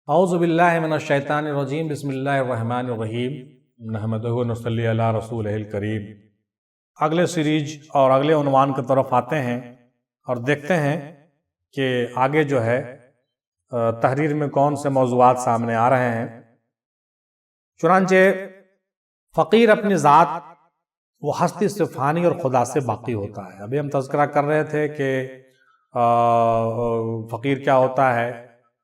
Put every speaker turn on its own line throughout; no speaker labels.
اعوذ باللہ من الشیطان الرجیم بسم اللہ الرحمن الرحیم نحمدہ و نصلی علی رسولہ الکریم۔ اگلے سیریز اور اگلے عنوان کی طرف آتے ہیں اور دیکھتے ہیں کہ آگے جو ہے تحریر میں کون سے موضوعات سامنے آ رہے ہیں۔ چنانچہ فقیر اپنی ذات وہ ہستی سے فانی اور خدا سے باقی ہوتا ہے۔ ابھی ہم تذکرہ کر رہے تھے کہ فقیر کیا ہوتا ہے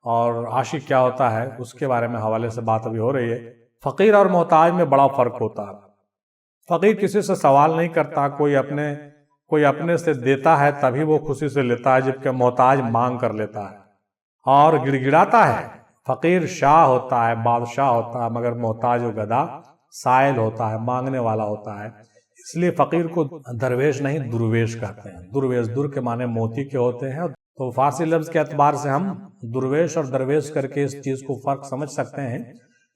اور عاشق کیا ہوتا ہے، اس کے بارے میں حوالے سے بات ابھی ہو رہی ہے۔ فقیر اور محتاج میں بڑا فرق ہوتا ہے۔ فقیر کسی سے سوال نہیں کرتا، کوئی اپنے سے دیتا ہے تبھی وہ خوشی سے لیتا ہے، جبکہ محتاج مانگ کر لیتا ہے اور گڑ گڑاتا ہے۔ فقیر شاہ ہوتا ہے، بادشاہ ہوتا ہے، مگر محتاج و گدا سائل ہوتا ہے، مانگنے والا ہوتا ہے۔ اس لیے فقیر کو درویش نہیں درویش کہتے ہیں۔ درویش در کے معنی موتی کے ہوتے ہیں، تو فارسی لفظ کے اعتبار سے ہم درویش اور درویش کر کے اس چیز کو فرق سمجھ سکتے ہیں،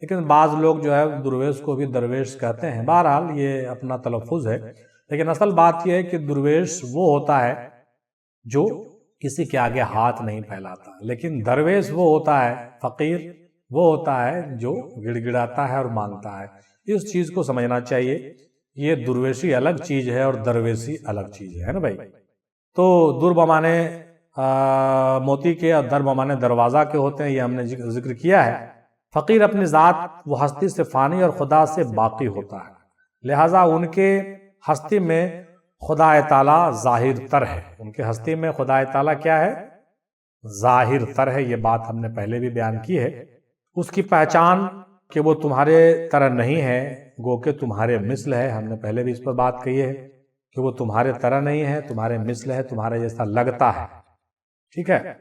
لیکن بعض لوگ جو ہے درویش کو بھی درویش کہتے ہیں۔ بہرحال یہ اپنا تلفظ ہے، لیکن اصل بات یہ ہے کہ درویش وہ ہوتا ہے جو کسی کے آگے ہاتھ نہیں پھیلاتا، لیکن درویش وہ ہوتا ہے، فقیر وہ ہوتا ہے جو گڑ گڑاتا ہے اور مانگتا ہے۔ اس چیز کو سمجھنا چاہیے، یہ درویشی الگ چیز ہے اور درویشی الگ چیز ہے نا بھائی۔ تو در بمانے موتی کے اور در بمانے دروازہ کے ہوتے ہیں، یہ ہم نے ذکر کیا ہے۔ فقیر اپنی ذات وہ ہستی سے فانی اور خدا سے باقی ہوتا ہے، لہٰذا ان کے ہستی میں خدا تعالیٰ ظاہر تر ہے۔ ان کے ہستی میں خدا تعالیٰ کیا ہے؟ ظاہر تر ہے۔ یہ بات ہم نے پہلے بھی بیان کی ہے۔ اس کی پہچان کہ وہ تمہارے طرح نہیں ہے، گو کہ تمہارے مثل ہے۔ ہم نے پہلے بھی اس پر بات کہی ہے کہ وہ تمہارے طرح نہیں ہے، تمہارے مثل ہے، تمہارے جیسا لگتا ہے، ٹھیک ہے۔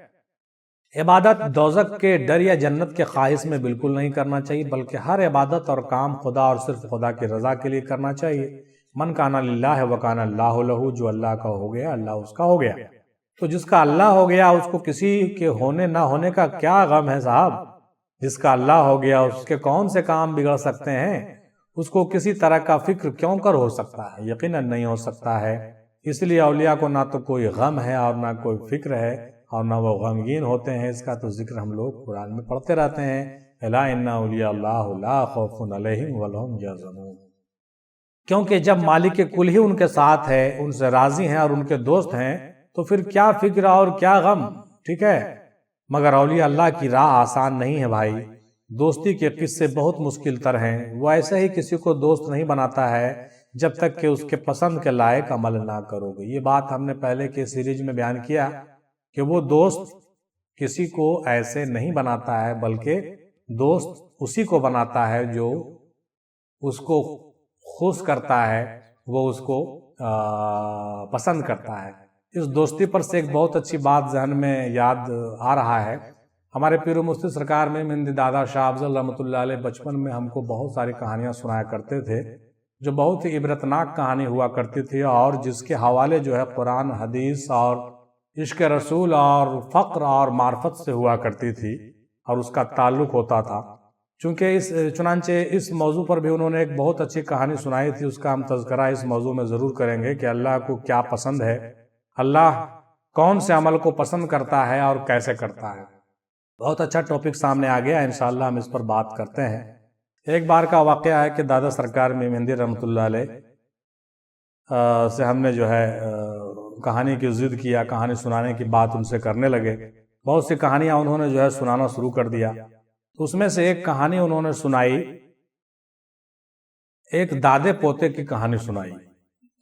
عبادت دوزخ کے ڈر یا جنت کے خواہش میں بالکل نہیں کرنا چاہیے، بلکہ ہر عبادت اور کام خدا اور صرف خدا کی رضا کے لیے کرنا چاہیے۔ من کان للہ وکان اللہ لہ، جو اللہ کا ہو گیا اللہ اس کا ہو گیا۔ تو جس کا اللہ ہو گیا اس کو کسی کے ہونے نہ ہونے کا کیا غم ہے صاحب؟ جس کا اللہ ہو گیا اس کے کون سے کام بگڑ سکتے ہیں؟ اس کو کسی طرح کا فکر کیوں کر ہو سکتا ہے؟ یقیناً نہیں ہو سکتا ہے۔ اس لیے اولیاء کو نہ تو کوئی غم ہے اور نہ کوئی فکر ہے اور نہ وہ غمگین ہوتے ہیں۔ اس کا تو ذکر ہم لوگ قرآن میں پڑھتے رہتے ہیں، الا ان اولیاء اللہ لا خوف علیہم ولا هم یحزنون۔ کیونکہ جب مالک کل ہی ان کے ساتھ ہے، ان سے راضی ہیں اور ان کے دوست ہیں، تو پھر کیا فکر اور کیا غم، ٹھیک ہے۔ مگر اولیاء اللہ کی راہ آسان نہیں ہے بھائی۔ دوستی کے قصے بہت مشکل تر ہیں۔ وہ ایسے ہی کسی کو دوست نہیں بناتا ہے جب تک کہ اس کے پسند کے لائق عمل نہ کرو گے۔ یہ بات ہم نے پہلے کے سیریز میں بیان کیا کہ وہ دوست کسی کو ایسے نہیں بناتا ہے، بلکہ دوست اسی کو بناتا ہے جو اس کو خوش کرتا ہے، وہ اس کو پسند کرتا ہے۔ اس دوستی پر سے ایک بہت اچھی بات ذہن میں یاد آ رہا ہے۔ ہمارے پیر و مرشد سرکار میں مہندی دادا شاہ افضل رحمۃ اللہ علیہ بچپن میں ہم کو بہت ساری کہانیاں سنایا کرتے تھے، جو بہت ہی عبرتناک کہانی ہوا کرتی تھی اور جس کے حوالے جو ہے قرآن حدیث اور عشق رسول اور فقر اور معرفت سے ہوا کرتی تھی اور اس کا تعلق ہوتا تھا۔ چنانچہ اس موضوع پر بھی انہوں نے ایک بہت اچھی کہانی سنائی تھی، اس کا ہم تذکرہ اس موضوع میں ضرور کریں گے کہ اللہ کو کیا پسند ہے، اللہ کون سے عمل کو پسند کرتا ہے اور کیسے کرتا ہے۔ بہت اچھا ٹاپک سامنے آ گیا، انشاءاللہ ہم اس پر بات کرتے ہیں۔ ایک بار کا واقعہ ہے کہ دادا سرکار میں مہندی رحمۃ اللہ علیہ سے ہم نے جو ہے کہانی کی ضد کیا، کہانی سنانے کی بات ان سے کرنے لگے۔ بہت سی کہانیاں انہوں نے جو ہے سنانا شروع کر دیا۔ تو اس میں سے ایک کہانی انہوں نے سنائی، ایک دادے پوتے کی کہانی سنائی،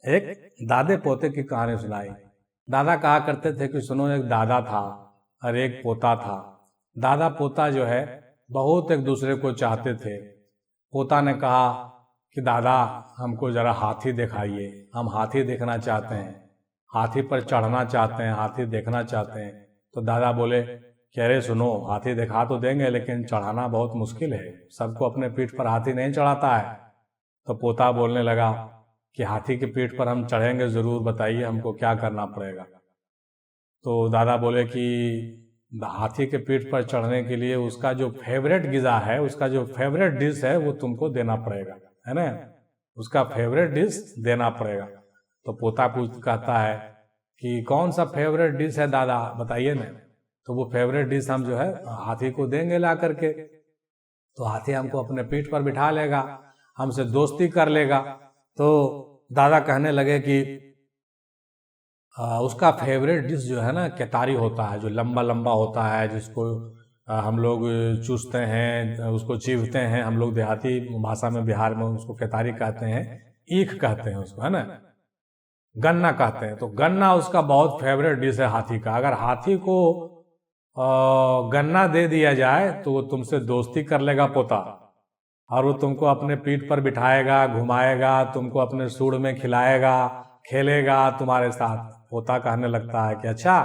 ایک دادے پوتے کی کہانی سنائی۔ دادا کہا کرتے تھے کہ سنو، ایک دادا تھا اور ایک پوتا تھا۔ دادا پوتا جو ہے بہت ایک دوسرے کو چاہتے تھے۔ پوتا نے کہا کہ دادا ہم کو ذرا ہاتھی دکھائیے، ہم ہاتھی دیکھنا چاہتے ہیں، ہاتھی پر چڑھنا چاہتے ہیں، ہاتھی دیکھنا چاہتے ہیں۔ تو دادا بولے کہ ارے سنو، ہاتھی دکھا تو دیں گے لیکن چڑھانا بہت مشکل ہے، سب کو اپنے پیٹھ پر ہاتھی نہیں چڑھاتا ہے۔ تو پوتا بولنے لگا کہ ہاتھی کی پیٹھ پر ہم چڑھیں گے ضرور، بتائیے ہم کو کیا کرنا پڑے گا۔ تو دادا بولے کہ ہاتھی کے پیٹھ پر چڑھنے کے لیے اس کا جو فیوریٹ غذا ہے، اس کا جو فیوریٹ ڈش ہے وہ تم کو دینا پڑے گا، ہے نا، اس کا فیوریٹ ڈش دینا پڑے گا۔ تو پوتا کہتا ہے کہ کون سا فیوریٹ ڈش ہے دادا، بتائیے نا۔ تو وہ فیوریٹ ڈش ہم جو ہے ہاتھی کو دیں گے لا کر کے، تو ہاتھی ہم کو اپنے پیٹھ پر بٹھا لے گا، ہم سے دوستی کر لے گا۔ تو دادا کہنے لگے کہ اس کا فیوریٹ ڈش جو ہے نا کتاری ہوتا ہے، جو لمبا لمبا ہوتا ہے، جس کو ہم لوگ چوستے ہیں، اس کو چیوتے ہیں، ہم لوگ دیہاتی بھاشا میں بہار میں اس کو کتاری کہتے ہیں، ایکھ کہتے ہیں اس کو، ہے نا، گنا کہتے ہیں۔ تو گنا اس کا بہت فیوریٹ ڈش ہے ہاتھی کا۔ اگر ہاتھی کو گنا دے دیا جائے تو وہ تم سے دوستی کر لے گا پوتا، اور وہ تم کو اپنے پیٹھ پر بٹھائے گا، گھمائے گا، تم کو اپنے سوڑ میں کھلائے گا، کھیلے گا تمہارے ساتھ۔ پوتا کہنے لگتا ہے کہ اچھا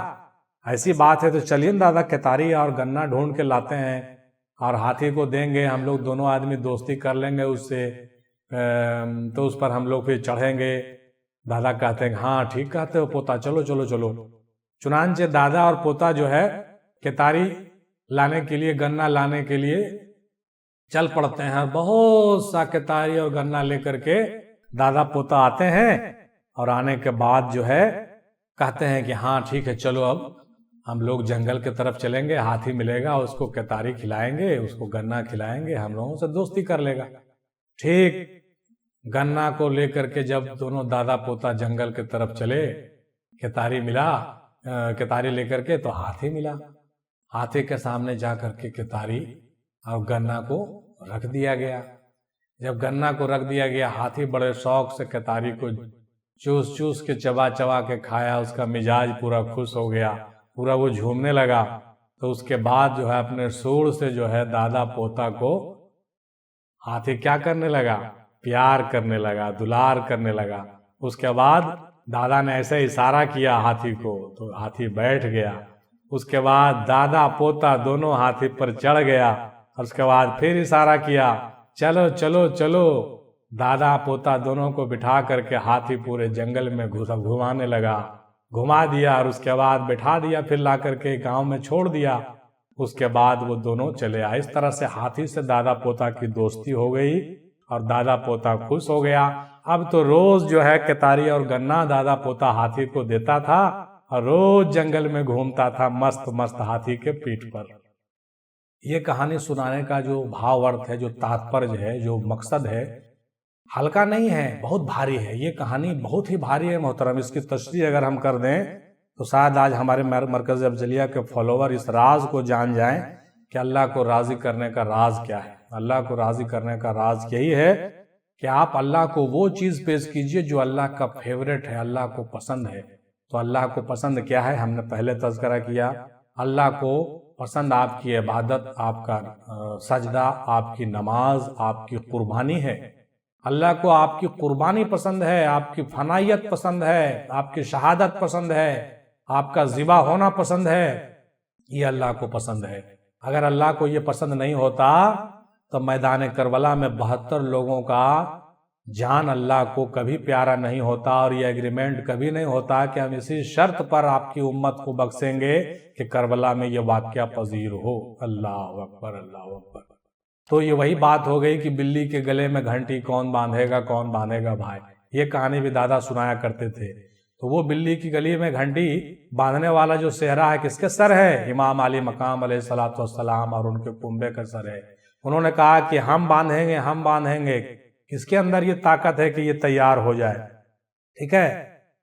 ایسی بات ہے تو چلیے دادا کتاری اور گنا ڈھونڈ کے لاتے ہیں اور ہاتھی کو دیں گے، ہم لوگ دونوں آدمی دوستی کر لیں گے اس سے، تو اس پر ہم لوگ پھر چڑھیں گے۔ دادا کہتے ہیں ہاں ٹھیک کہتے ہو پوتا، چلو چلو چلو۔ چنانچہ دادا اور پوتا جو ہے کتاری لانے کے لیے، گنا لانے کے لیے چل پڑتے ہیں۔ بہت سا کتاری اور گنا لے کر کے دادا پوتا آتے ہیں، اور آنے کے بعد جو ہے کہتے ہیں کہ ہاں ٹھیک ہے چلو اب ہم لوگ جنگل کی طرف چلیں گے، ہاتھی ملے گا، اس کو کتاری کھلائیں گے، اس کو گنا کھلائیں گے، ہم لوگوں سے دوستی کر لے گا۔ ٹھیک گنا کو لے کر کے جب دونوں دادا پوتا جنگل کی طرف چلے، کتاری ملا، کتاری لے کر کے تو ہاتھی ملا۔ ہاتھی کے سامنے جا کر کے کتاری اور گنا کو رکھ دیا گیا۔ جب گنا کو رکھ دیا گیا، ہاتھی بڑے شوق سے کتاری کو چوس چوس کے چبا چبا کے کھایا، اس کا مزاج پورا خوش ہو گیا، پورا وہ جھومنے لگا۔ تو اس کے بعد جو ہے اپنے سوڑ سے جو ہے دادا پوتا کو ہاتھی کیا کرنے لگا؟ پیار کرنے لگا، دلار کرنے لگا۔ اس کے بعد دادا نے ایسے اشارہ کیا ہاتھی کو تو ہاتھی بیٹھ گیا۔ اس کے بعد دادا پوتا دونوں ہاتھی پر چڑھ گیا، اور اس کے بعد پھر اشارہ کیا چلو چلو چلو۔ دادا پوتا دونوں کو بٹھا کر کے ہاتھی پورے جنگل میں گھمانے لگا، گھما دیا، اور اس کے بعد بٹھا دیا، پھر لا کر کے گاؤں میں چھوڑ دیا۔ اس کے بعد وہ دونوں چلے آئے۔ اس طرح سے ہاتھی سے دادا پوتا کی دوستی ہو گئی، اور دادا پوتا خوش ہو گیا۔ اب تو روز جو ہے کتاری اور گنا دادا پوتا ہاتھی کو دیتا تھا، اور روز جنگل میں گھومتا تھا مست مست ہاتھی کے پیٹھ پر۔ یہ کہانی سنانے کا جو بھاو ارتھ ہے، جو تاتپرج ہے، جو مقصد ہے، ہلکا نہیں ہے، بہت بھاری ہے۔ یہ کہانی بہت ہی بھاری ہے محترم۔ اس کی تشریح اگر ہم کر دیں تو شاید آج ہمارے مرکز افضلیہ کے فالوور اس راز کو جان جائیں کہ اللہ کو راضی کرنے کا راز کیا ہے۔ اللہ کو راضی کرنے کا راز یہی ہے کہ آپ اللہ کو وہ چیز پیش کیجئے جو اللہ کا فیوریٹ ہے، اللہ کو پسند ہے۔ تو اللہ کو پسند کیا ہے؟ ہم نے پہلے تذکرہ کیا، اللہ کو پسند آپ کی عبادت، آپ کا سجدہ، آپ کی نماز، آپ کی قربانی ہے۔ اللہ کو آپ کی قربانی پسند ہے، آپ کی فنائیت پسند ہے، آپ کی شہادت پسند ہے، آپ کا ذبح ہونا پسند ہے، یہ اللہ کو پسند ہے۔ اگر اللہ کو یہ پسند نہیں ہوتا تو میدان کربلا میں 72 لوگوں کا جان اللہ کو کبھی پیارا نہیں ہوتا، اور یہ ایگریمنٹ کبھی نہیں ہوتا کہ ہم اسی شرط پر آپ کی امت کو بخشیں گے کہ کربلا میں یہ واقعہ پذیر ہو۔ اللہ اکبر، اللہ اکبر۔ تو یہ وہی بات ہو گئی کہ بلی کے گلے میں گھنٹی کون باندھے گا، کون باندھے گا بھائی۔ یہ کہانی بھی دادا سنایا کرتے تھے۔ تو وہ بلی کی گلی میں گھنٹی باندھنے والا جو صحرا ہے کس کے سر ہے؟ امام علی مقام علیہ الصلوۃ والسلام اور ان کے کنبے کا سر ہے۔ انہوں نے کہا کہ ہم باندھیں گے، ہم باندھیں گے۔ کس کے اندر یہ طاقت ہے کہ یہ تیار ہو جائے؟ ٹھیک ہے،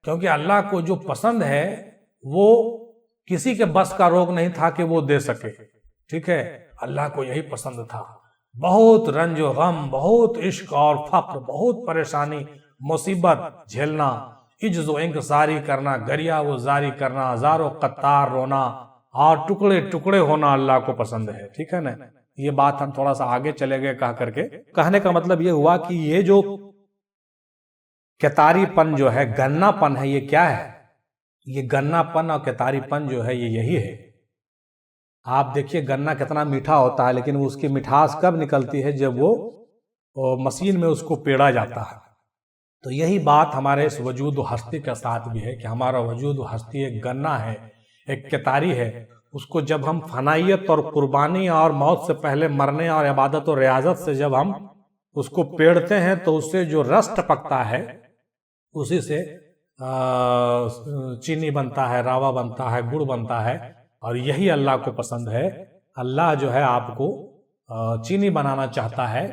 کیونکہ اللہ کو جو پسند ہے وہ کسی کے بس کا روگ نہیں تھا کہ وہ دے سکے۔ ٹھیک ہے، اللہ کو یہی پسند تھا۔ بہت رنج و غم، بہت عشق اور فقر، بہت پریشانی، مصیبت جھیلنا، عجز و انکساری کرنا، گریہ و زاری کرنا، ہزار و قطار رونا اور ٹکڑے ٹکڑے ہونا اللہ کو پسند ہے۔ ٹھیک ہے نا؟ یہ بات ہم تھوڑا سا آگے چلے گئے کہا کر کے۔ کہنے کا مطلب یہ ہوا کہ یہ جو کتاری پن جو ہے، گنا پن ہے، یہ کیا ہے؟ یہ گنا پن اور کتاری پن جو ہے یہ یہی ہے۔ آپ دیکھیے گنا کتنا میٹھا ہوتا ہے، لیکن اس کی مٹھاس کب نکلتی ہے؟ جب وہ مشین میں اس کو پیڑا جاتا ہے۔ تو یہی بات ہمارے اس وجود و ہستی کے ساتھ بھی ہے کہ ہمارا وجود و ہستی ایک گنا ہے، ایک کتاری ہے۔ اس کو جب ہم فنائیت اور قربانی اور موت سے پہلے مرنے اور عبادت و ریاضت سے جب ہم اس کو پیڑتے ہیں تو اس سے جو رس ٹپکتا ہے، اسی سے چینی بنتا ہے، راوا بنتا ہے، گڑ بنتا ہے۔ اور یہی اللہ کو پسند ہے۔ اللہ جو ہے آپ کو چینی بنانا چاہتا ہے،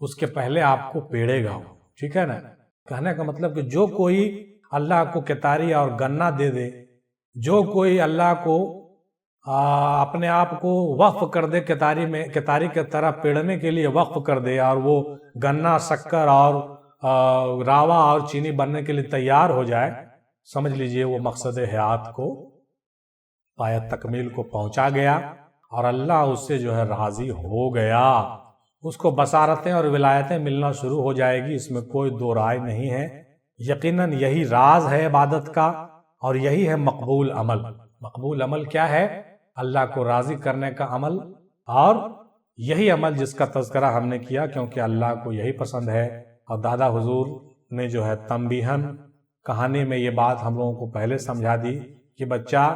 اس کے پہلے آپ کو پیڑے گا، ٹھیک ہے نا۔ کہنے کا مطلب کہ جو کوئی اللہ کو کتاری اور گنا دے دے، جو کوئی اللہ کو اپنے آپ کو وقف کر دے، کتاری کے طرح پیڑنے کے لیے وقف کر دے، اور وہ گنا، شکر اور راوا اور چینی بننے کے لیے تیار ہو جائے، سمجھ لیجئے وہ مقصد حیات کو پایہ تکمیل کو پہنچا گیا، اور اللہ اس سے جو ہے راضی ہو گیا۔ اس کو بصارتیں اور ولایتیں ملنا شروع ہو جائے گی، اس میں کوئی دو رائے نہیں ہے۔ یقیناً یہی راز ہے عبادت کا، اور یہی ہے مقبول عمل۔ مقبول عمل کیا ہے؟ اللہ کو راضی کرنے کا عمل، اور یہی عمل جس کا تذکرہ ہم نے کیا کیونکہ اللہ کو یہی پسند ہے۔ اور دادا حضور نے جو ہے تنبیہاً کہانی میں یہ بات ہم لوگوں کو پہلے سمجھا دی کہ بچہ،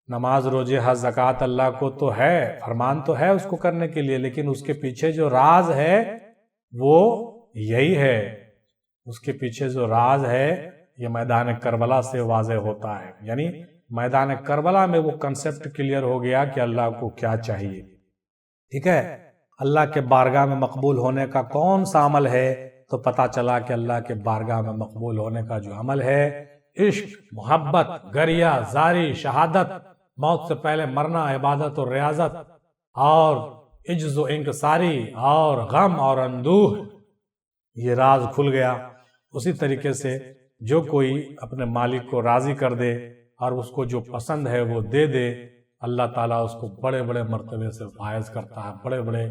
نماز، روزے، حج، زکوٰۃ اللہ کو تو ہے، فرمان تو ہے اس کو کرنے کے لیے، لیکن اس کے پیچھے جو راز ہے وہ یہی ہے۔ اس کے پیچھے جو راز ہے یہ میدان کربلا سے واضح ہوتا ہے، یعنی میدان کربلا میں وہ کنسپٹ کلیئر ہو گیا کہ اللہ کو کیا چاہیے، ٹھیک ہے۔ اللہ کے بارگاہ میں مقبول ہونے کا کون سا عمل ہے؟ تو پتا چلا کہ اللہ کے بارگاہ میں مقبول ہونے کا جو عمل ہے، عشق، محبت، گریہ زاری، شہادت، موت سے پہلے مرنا، عبادت اور ریاضت، اور عجز و انکساری، اور غم اور اندوہ، یہ راز کھل گیا۔ اسی طریقے سے جو کوئی اپنے مالک کو راضی کر دے اور اس کو جو پسند ہے وہ دے دے، اللہ تعالیٰ اس کو بڑے بڑے مرتبے سے فائز کرتا ہے، بڑے بڑے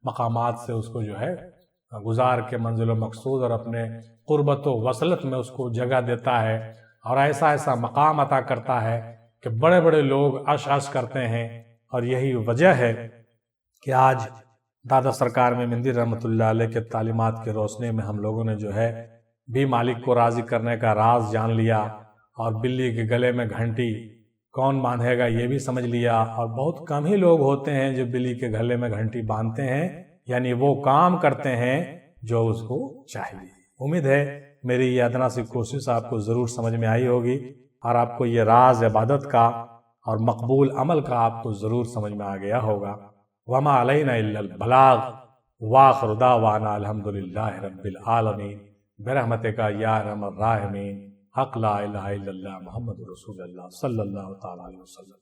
مقامات سے اس کو جو ہے گزار کے منزل و مقصود اور اپنے قربت و وصلت میں اس کو جگہ دیتا ہے، اور ایسا ایسا مقام عطا کرتا ہے کہ بڑے بڑے لوگ عش عش کرتے ہیں۔ اور یہی وجہ ہے کہ آج دادا سرکار میں مندی رحمۃ اللہ علیہ کے تعلیمات کے روشنی میں ہم لوگوں نے جو ہے بھی مالک کو راضی کرنے کا راز جان لیا، اور بلی کے گلے میں گھنٹی کون باندھے گا یہ بھی سمجھ لیا، اور بہت کم ہی لوگ ہوتے ہیں جو بلی کے گلے میں گھنٹی باندھتے ہیں، یعنی وہ کام کرتے ہیں جو اس کو چاہیے۔ امید ہے میری یہ ادنا سی کوشش آپ کو ضرور سمجھ میں آئی ہوگی، اور آپ کو یہ راز عبادت کا اور مقبول عمل کا آپ کو ضرور سمجھ میں آ گیا ہوگا۔ وما علینا الا البلاغ، وآخر دعوانا الحمدللہ رب العالمین، برحمتک یا ارحم الراحمین، حق لا الہ الا اللہ محمد رسول اللہ صلی اللہ تعالی علیہ وسلم۔